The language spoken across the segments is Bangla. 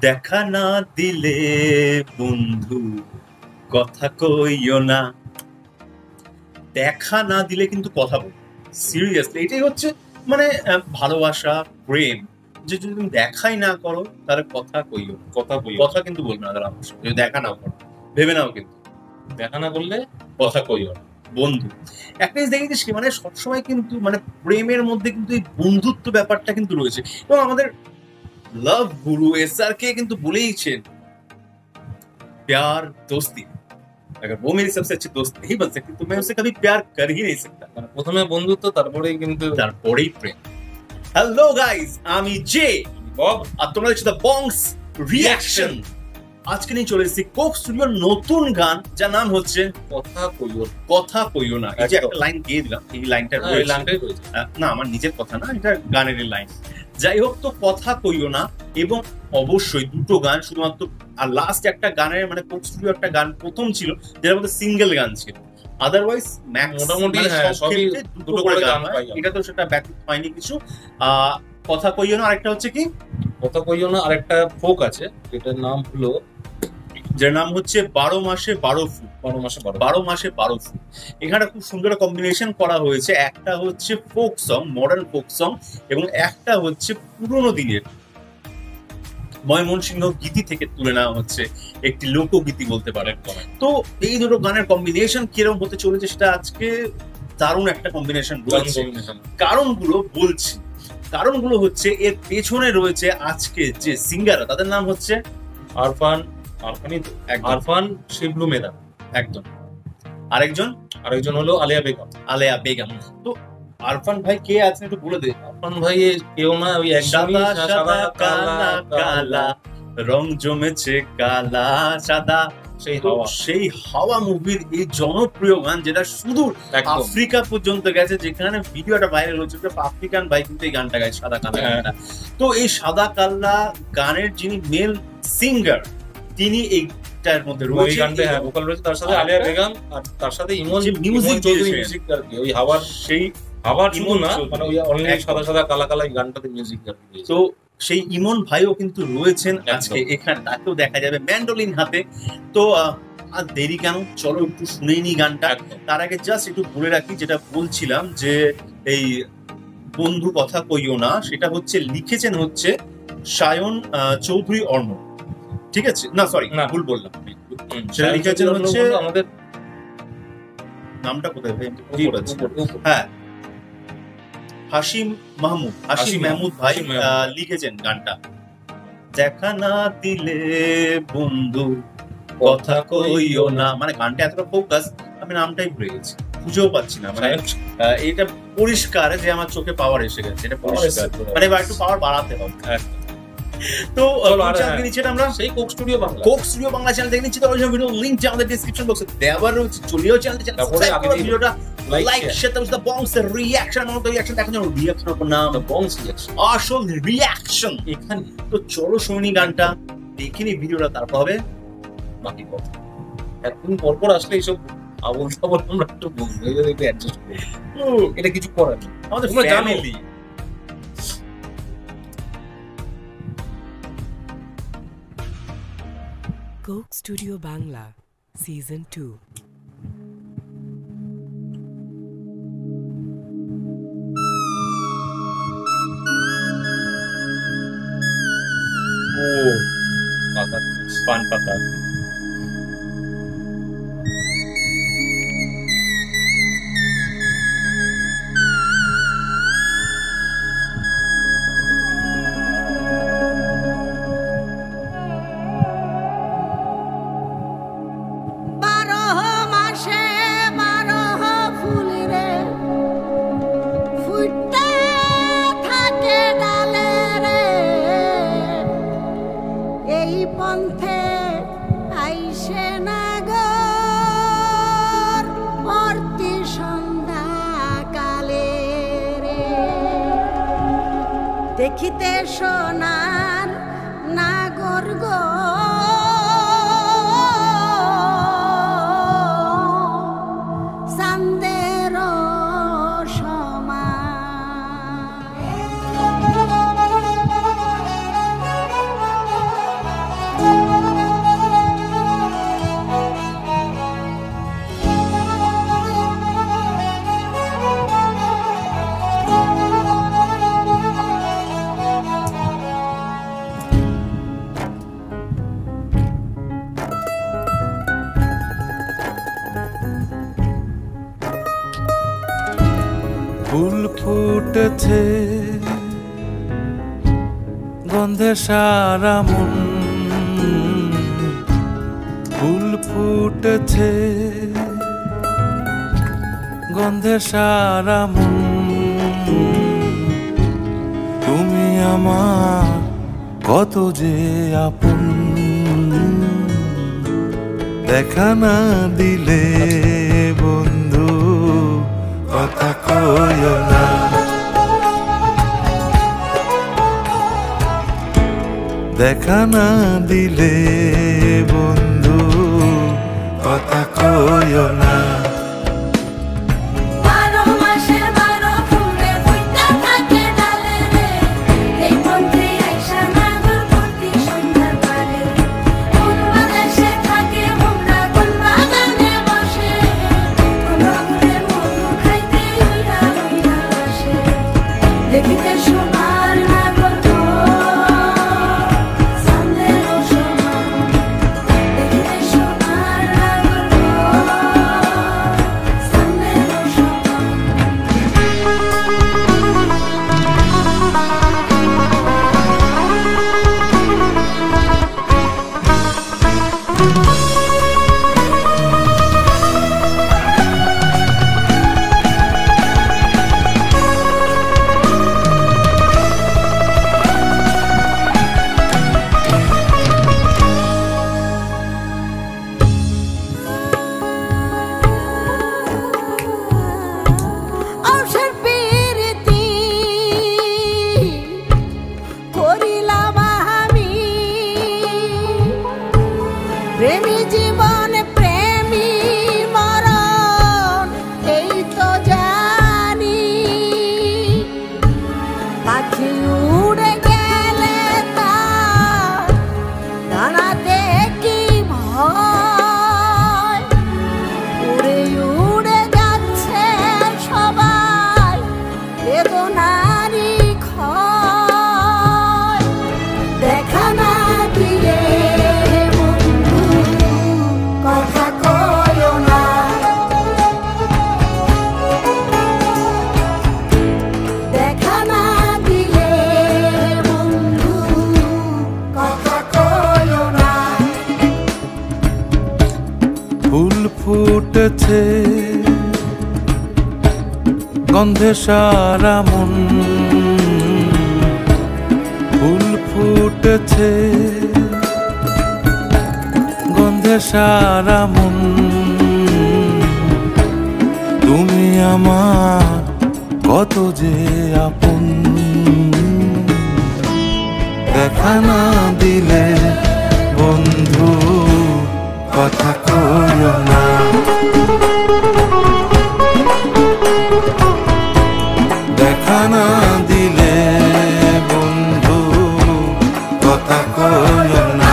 দেখা না দিলে বন্ধু কথা কইও না। দেখা না দিলে কিন্তু কথা বল, সিরিয়াসলি এটাই হচ্ছে মানে ভালোবাসা, প্রেম। যে যদি তুমি দেখাই না করো তাহলে কথা কইও, কথা কিন্তু বলবে না। তারা যদি দেখা নাও করো, ভেবে নাও কিন্তু দেখা না করলে কথা কইও না। বন্ধু একটা জিনিস দেখেছিস কি, মানে সবসময় কিন্তু মানে প্রেমের মধ্যে কিন্তু এই বন্ধুত্ব ব্যাপারটা কিন্তু রয়েছে। এবং আমাদের लव गुरु एसआर के किंतु बोलेইছেন प्यार दोस्ती, अगर वो मेरी सबसे अच्छी दोस्त नहीं बन सकती तो मैं उससे कभी प्यार कर ही नहीं सकता। প্রথমে বন্ধুত্ব, তারপরেই কিন্তু তারপরেই প্রেম। হ্যালো গাইস, আমি জে বব আর তোমরা দেখছো দ্য বংস রিঅ্যাকশন। আজকে নিয়ে চলে এসেছি কোক স্টুডিওর নতুন গান, যার নাম হচ্ছে কথা কইও না। এই যে একটা লাইন দিয়ে দিলাম, এই লাইনটা না আমার নিজের কথা না, এটা গানের লাইন। যাই হোক, তো কথা কইও না এবং অবশ্যই দুটো গান শুধুমাত্র, আর লাস্ট একটা গানের মানে কোক স্টুডিও একটা গান প্রথম ছিল যেটার মধ্যে সিঙ্গেল গান ছিল। আদারওয়াইজ মোটামুটি সবই দুটো করে গান হয়, এটা তো সেটা ব্যতীত হয়নি কিছু। কথা কইও না আরেকটা হচ্ছে কি, কথা কইও না আরেকটা ফোক আছে যেটার নাম হলো, যার নাম হচ্ছে 12 মাসে 12 ফুল। 12 মাসে 12 ফুল। এখানে খুব সুন্দর কম্বিনেশন করা হয়েছে। একটা হচ্ছে folk song, modern folk song, এবং একটা হচ্ছে পুরোনো দিনের ময়মনসিংহ গীতি থেকে তুলে নেওয়া হচ্ছে একটি লোকগীতি বলতে পারেন। তো এই দুটো গানের কম্বিনেশন কিরকম হতে চলেছে সেটা আজকে দারুণ একটা কম্বিনেশন রয়েছে। কারণগুলো হচ্ছে এর পেছনে রয়েছে আজকে যে সিঙ্গার, তাদের নাম হচ্ছে আরফান শিবলু মেদা একদম, আরেকজন হলো আলেয়া বেগম। তো আরফান ভাই কে আছেন একটু বলে দে। আরফান ভাই কেউ না, ওই সাদা সাদা কালা কালা রং জমেছে কালা সাদা, সেই হাওয়া মুভির এই জনপ্রিয় গান যেটা শুধু আফ্রিকা পর্যন্ত গেছে, যেখানে ভিডিওটা ভাইরাল হচ্ছে। আফ্রিকান ভাই কিন্তু এই গানটা গায়, সাদা কালা গানটা। তো এই সাদা কালা গানের যিনি মেল সিঙ্গার, তিনি এইটার মধ্যে রয়েছে, ভোকাল রয়েছে, তার সাথে আলিয়া বেগম, আর তার সাথে ইমন মিউজিক আর কি, ওই হাওয়ার শুধু না, মানে ওই অনলি সাদা সাদা কালা কালা এই গানটাতে মিউজিক আর কি। তো সেই ইমন ভাইও কিন্তু রয়েছেন আজকে এখানে, তাকেও দেখা যাবে ম্যান্ডোলিন হাতে। তো আর দেরি কেন, চলো একটু শুনেই নি গানটা। তার আগে জাস্ট একটু বলে রাখি, যেটা বলছিলাম যে এই বন্ধু কথা কইও না, সেটা হচ্ছে লিখেছেন হচ্ছে সায়ন চৌধুরী অর্ণব, ঠিক আছে? না সরি, ভুল বললাম। সেটা লিখেছেন হচ্ছে আমাদের নামটা কোথায় ভাই, হ্যাঁ হাশিম মাহমুদ ভাই লিখেছেন গানটা। দেখা না দিলে বন্ধু কথা কইও না, মানে গানটা এতটা ফোকাস, আমি নামটাই ভুলে গেছি, খুঁজেও পাচ্ছি না। মানে এটা পরিষ্কার যে আমার চোখে পাওয়ার এসে গেছে, এটা পরিষ্কার, মানে এবার একটু পাওয়ার বাড়াতে হবে। তো নিচে আমরা সেই কোক স্টুডিও বাংলা চ্যানেল দেখে নিচ্ছি। তো ভিডিও লিংক আমাদের ডেসক্রিপশন বক্সে দেওয়া রয়েছে, চলিও চ্যানেলটা সাবস্ক্রাইব করো, ভিডিওটা লাইক শেয়ার করো। দ্য বংস রিঅ্যাকশন, আমাদের রিঅ্যাকশন দেখার জন্য রিঅ্যাকশনের উপর নাম দ্য বংস রিঅ্যাকশন, আসল রিঅ্যাকশন এখানে। তো চলো শুনি গানটা, দেখে নি ভিডিওটা, তারপর হবে বাকি কথা। এতদিন পর আসলে এইসব আবল তাবল আমরা একটু বলবো, একটু অ্যাডজাস্ট করবো, এটা কিছু করার নেই, আমাদের family. Coke studio Bangla season 2। ও পান পাতা, দেখিতে সোনার নাগর গো চাঁদের সমান। ফুল ফুটেছে গন্ধে সারা মন, ফুল ফুটেছে গন্ধে সারা মন, তুমি আমার কত যে আপন, দেখা না দিলে বন্ধু কথা কইও না, দেখা না দিলে বন্ধু কথা কইও না। প্রেমী জীবন প্রেমী মরণ এই তো জানি, পাখি উড়ে গেলে তার ডানাতে কি ভয়, উড়ে উড়ে যাচ্ছে সবাই বেদনারি ক্ষয়, দেখা না দিয়ে কথা কইও না, দেখা না দিলে বন্ধু কথা কইও না। ফুল ফুটেছে গন্ধে সারা মন, ফুল ফুটেছে গন্ধে সারা মন, তুমি আমার কত যে আপন, দেখা না দিলে বন্ধু কথা কইও না, দেখা না দিলে বন্ধু কথা কইও না।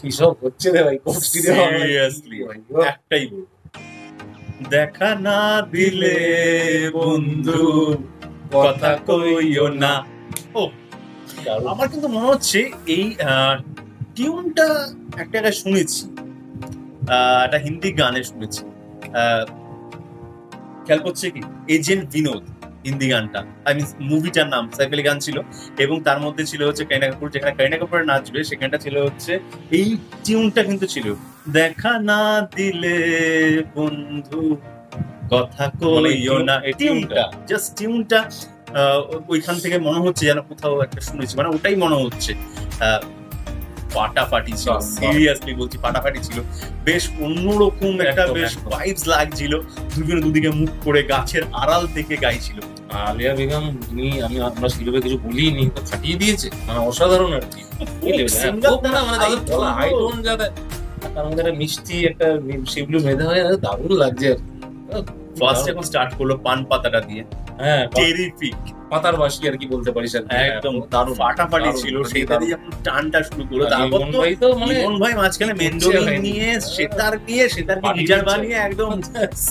কি সব হচ্ছে রে ভাই, কোক স্টুডিও সিরিয়াসলি একটাই বলবো, দেখা না দিলে বন্ধু কথা কইও না। ও আমার কিন্তু মনে হচ্ছে এই টিউনটা একটা শুনেছি, একটা হিন্দি গানে শুনেছি, খেয়াল করছে কি এজেন্ট বিনোদ হিন্দি গানটা, আই মিন মুভিটার নাম সাইফ আলি গান ছিল, এবং তার মধ্যে ছিল হচ্ছে কারিনা কাপুর, যেখানে কারিনা কাপুর নাচবে সেখানটা ছিল হচ্ছে এই টিউনটা কিন্তু ছিল, দেখা না দিলে বন্ধু কথা কইও না। এই টিউনটা জাস্ট টিউনটা ওইখান থেকে মনে হচ্ছে যেন কোথাও একটা শুনেছি, মানে ওটাই মনে হচ্ছে। ফাটাফাটি ছিল, সিরিয়াসলি বলছি ফাটাফাটি ছিল, বেশ অন্যরকম একটা বেশ ভাইবস লাগছিল, দুজনে দুদিকে মুখ করে গাছের আড়াল থেকে গাইছিল, আলিয়া বেগম আমরা সেভাবে কিছু বলিনি, তো খাটিয়ে দিয়েছে, মানে অসাধারণ আর কি। মানে তাদের বলা হাই টোন যা দেয়, তার মধ্যে একটা মিষ্টি একটা শিবলু মেধা হয়, দারুণ লাগছে আর ফার্স্ট এখন স্টার্ট করলো পান পাতাটা দিয়ে, হ্যাঁ টেরিফিক পাতার বাসি আর কি বলতে পারিস আর কি। একদম দারুণ ফাটাফাটি দারুণ, ছিল, দারুণ, সেটা দারুণ। দিয়ে যখন টানটা শুরু করলো, আর তারপর ইমন তো ভাই তো মানে ইমন ভাই মাঝখানে মেন্ডোলিন নিয়ে সেতার বানিয়ে গিটার দিচ্ছে। বানিয়ে একদম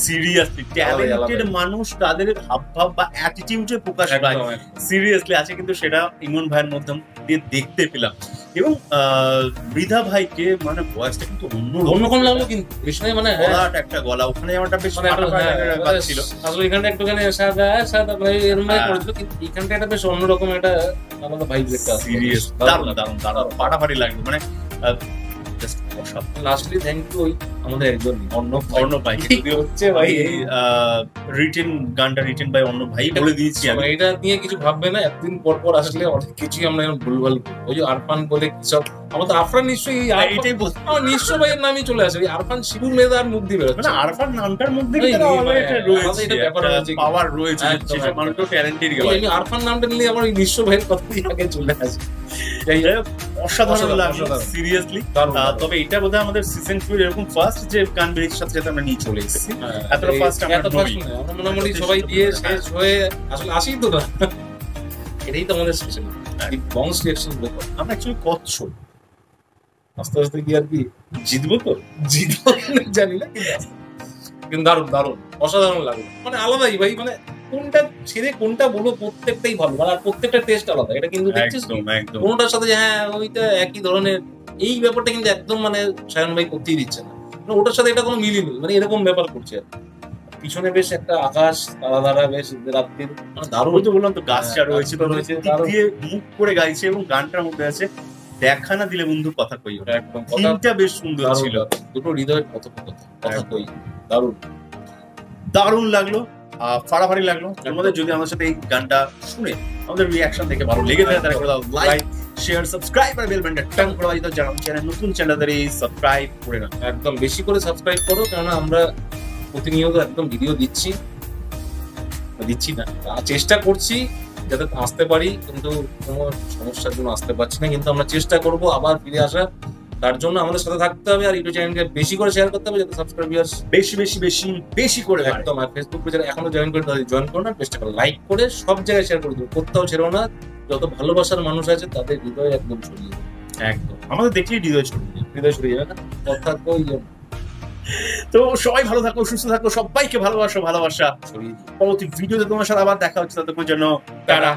সিরিয়াসলি ট্যালেন্টেড মানুষ তাদের হাবভাব বা অ্যাটিটিউডে প্রকাশ পায় একদম, সিরিয়াসলি আছে, কিন্তু সেটা ইমন ভাইয়ের মধ্যে দিয়ে দেখতে পেলাম। এবং মৃধা ভাইকে মানে ভয়েসটা কিন্তু অন্যরকম লাগলো কিন্তু বিষয়, মানে গলাটা একটা গলা, ওখানে আমারটা বেশ মানে একটা ফাটাফাটি ছিল। আসলে এখানটা একটুখানি সাদা সাদা মানে এরকম ভাবে হ্যাঁ। করেছিল, কিন্তু এখানটা একটা বেশ অন্যরকম একটা আলাদা ভাইব একটা সিরিয়াস দারুণ দারুণ দারুণ ফাটাফাটি লাগলো, মানে জাস্ট অসাধারণ। লাস্টলি থ্যাংক ইউ আমাদের একজন অর্ণব ভাই যদি হচ্ছে ভাই রিটেন গানটা রিটেন বাই অর্ণব ভাই বলে দিয়েছি আমি। এটা নিয়ে কিছু ভাববে না, এতদিন পর পর আসলে অনেক কিছুই আমরা এরকম ভুলভাল করি। ওই যে আরফান বলে কি সব, আমার তো আরফান নিশ্চয়ই এইটাই বলছি, আমার নিশ্চয় ভাইয়ের নামই চলে আসে, ওই আরফান শিবু মেধার মুখ দিয়ে বেরোচ্ছে। মানে আরফান নামটার মধ্যে ওই কিন্তু মানে একটা আলাদা রয়েছে, একটা ব্যাপার একটা রয়েছে। পাওয়ার রয়েছে, একদম, সেসব একদম। মানুষ তো ট্যালেন্টেড ওই আমি আরফান নামটা নিলে আমার ওই নিঃস্ব ভাইয়ের কথাই আগে চলে আসে। অসাধারণ অসাধারণ, লাগলো অসাধারণ। সিরিয়াসলি। দারুণ, দারুণ। তবে এটা বোধহয় আমাদের সিজন 2 এরকম ফার্স্ট যে গান বেরিয়েছে সাথে সাথে আমরা নিয়ে চলে এসেছি। হ্যাঁ, এতটা ফার্স্ট আমরা এত নই। fast নয়। আমরা মোটামুটি সবাই দিয়ে হ্যাঁ। শেষ হয়ে আসলে আসি তো না, এটাই তো আমাদের স্পেশাল বংশ রিয়াকশন। আমরা অ্যাকচুয়ালি কচ্ছপ, আস্তে আস্তে কি আর কি জিতবো তো। জিতবো কিনা জানি না, কিন্তু দারুণ দারুণ অসাধারণ লাগলো, মানে আলাদাই ভাই, মানে কোনটা ছেড়ে কোনটা বলো প্রত্যেকটাই ভালো, মানে আর প্রত্যেকটা টেস্ট আলাদা। এটা কিন্তু দেখছিস কি? একদম একদম কোনটার সাথে যে হ্যাঁ ওইটা একই ধরনের, এই ব্যাপারটা কিন্তু একদম মানে সায়ন ভাই করতেই দিচ্ছে না, মানে ওটার সাথে এটা কোনো মিলই নেই, মানে এরকম ব্যাপার করছে আর কি। পিছনে বেশ একটা আকাশ তারা তারা বেশ রাত্রির, মানে দারুণ। ওই তো বললাম তো গাছটা হ্যাঁ, রয়েছে, গাছটা রয়েছে, দারুণ। দিয়ে মুখ করে গাইছে, এবং গানটার মধ্যে আছে দেখা না দিলে বন্ধু কথা কই। একদম কথা থিমটা বেশ সুন্দর দারুণ, ছিল, দারুণ। দুটো হৃদয়ের কথোপকথন, কথা একদম। কই, দারুণ। দারুণ লাগলো, ফাড়াফাড়ি লাগলো। তোমাদের যদি আমাদের সাথে এই গানটা শুনে আমাদের রিয়াকশন দেখে ভালো লেগে থাকে, তাহলে করে দাও লাইক, শেয়ার, সাবস্ক্রাইব আর বেল বাটনটা টান করে দাও, যারা চ্যানেল নতুন চ্যানেলদের সাবস্ক্রাইব করে নাও। একদম বেশি করে সাবস্ক্রাইব করো, কেননা আমরা প্রতিনিয়ত একদম ভিডিও দিচ্ছি না, চেষ্টা করছি যাতে আসতে পারি, কিন্তু কোনো সমস্যার জন্য আসতে পারছি না, কিন্তু আমরা চেষ্টা করব আবার ফিরে আসা। তার জন্য আমাদের সাথে থাকতে হবে, আর ইউটিউব চ্যানেলকে বেশি করে শেয়ার করতে হবে যাতে সাবস্ক্রাইবার্স বেশি বেশি বেশি বেশি করে বাড়ে। একদম। আর ফেসবুক পেজে এখনো জয়েন করে তাদের জয়েন করো না, চেষ্টা করো লাইক করে সব জায়গায় শেয়ার করে দেবো, কোথাও ছেড়ো না। যত ভালোবাসার মানুষ আছে তাদের হৃদয় একদম ছড়িয়ে দেবে, একদম আমাদের দেখলেই হৃদয় ছড়িয়ে যায়। হৃদয় ছড়িয়ে যাবে না, কথা কই তো সবাই ভালো থাকো, সুস্থ থাকো, সবাইকে ভালোবাসা। ছড়িয়ে দিই। পরবর্তী ভিডিওতে তোমার সাথে আবার দেখা হচ্ছে, ততক্ষণ জন্য টাটা।